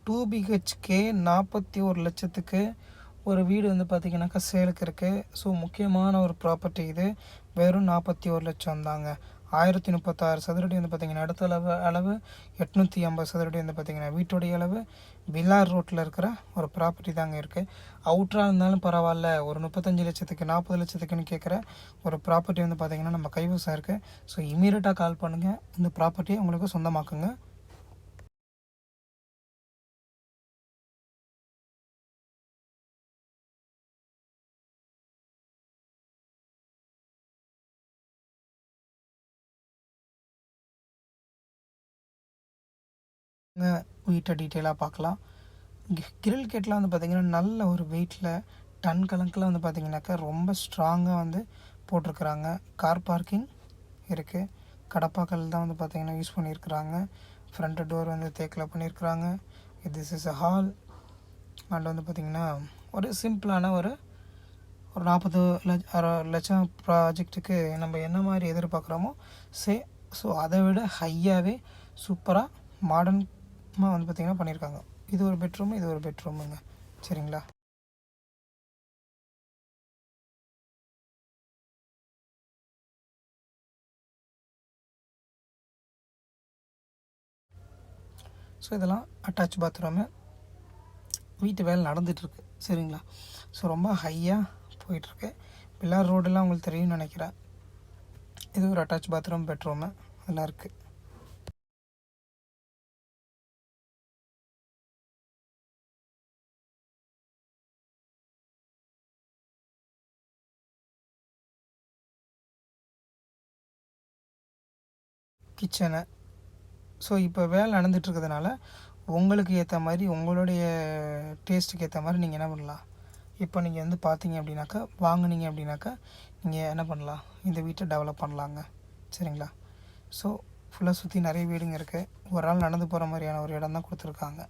2 BHK 41 லட்சத்துக்கு ஒரு வீடு வந்து பார்த்திங்கனாக்கா சேலுக்கு இருக்குது. ஸோ முக்கியமான ஒரு ப்ராப்பர்ட்டி இது. வெறும் 41 லட்சம் தாங்க. 1036 சதுரடி வந்து பார்த்திங்கன்னா அடுத்த அளவு 850 சதுரடி வந்து பார்த்திங்கன்னா வீட்டுடைய அளவு. வில்லார் ரோட்டில் இருக்கிற ஒரு ப்ராப்பர்ட்டி தாங்க இருக்குது. அவுட்ராக இருந்தாலும் பரவாயில்ல, ஒரு 35 லட்சத்துக்கு 40 லட்சத்துக்குன்னு கேட்குற ஒரு ப்ராப்பர்ட்டி வந்து பார்த்திங்கன்னா நம்ம கைவசம் இருக்குது. ஸோ இமீடியட்டாக கால் பண்ணுங்கள், இந்த ப்ராப்பர்ட்டியை உங்களுக்கு சொந்தமாக்குங்க. வீட்டை டீட்டெயிலாக பார்க்கலாம். கிரில் கேட்லாம் வந்து பார்த்திங்கன்னா நல்ல ஒரு வெயிட்டில் டன் கணக்கில் வந்து பார்த்திங்கனாக்கா ரொம்ப ஸ்ட்ராங்காக வந்து போட்டிருக்குறாங்க. கார் பார்க்கிங் இருக்குது. கடப்பாக்கல் தான் வந்து பார்த்திங்கன்னா யூஸ் பண்ணியிருக்கிறாங்க. ஃப்ரண்ட்டு டோர் வந்து தேக்கில் பண்ணியிருக்கிறாங்க. This is a hall. And வந்து பார்த்திங்கன்னா ஒரு சிம்பிளான ஒரு 40 லட்சம் ப்ராஜெக்ட்டுக்கு நம்ம என்ன மாதிரி எதிர்பார்க்குறோமோ ஸோ அதை விட ஹையாகவே சூப்பராக மாடர்னாக வந்து பார்த்திங்கன்னா பண்ணியிருக்காங்க. இது ஒரு பெட்ரூமு, இது ஒரு பெட்ரூமுங்க. சரிங்களா? ஸோ இதெல்லாம் அட்டாச் பாத்ரூமு. வீட்டு வேலை நடந்துகிட்ருக்கு. சரிங்களா? ஸோ ரொம்ப ஹையாக போயிட்டுருக்கு. பிள்ளார் ரோடெல்லாம் உங்களுக்கு தெரியும்னு நினைக்கிறேன். இது ஒரு அட்டாச் பாத்ரூம் பெட்ரூமு அதெல்லாம் இருக்குது. கிச்சனு. ஸோ இப்போ வேலை நடந்துகிட்ருக்கிறதுனால உங்களுக்கு ஏற்ற மாதிரி உங்களுடைய டேஸ்ட்டுக்கு ஏற்ற மாதிரி நீங்கள் என்ன பண்ணலாம், இப்போ நீங்கள் வந்து பார்த்தீங்க அப்படின்னாக்கா வாங்குனீங்க அப்படின்னாக்கா நீங்கள் என்ன பண்ணலாம், இந்த வீட்டை டெவலப் பண்ணலாங்க. சரிங்களா? ஸோ ஃபுல்லாக சுற்றி நிறைய வீடுங்க இருக்குது. ஒரு ஆள் நடந்து போகிற மாதிரியான ஒரு இடம் தான் கொடுத்துருக்காங்க.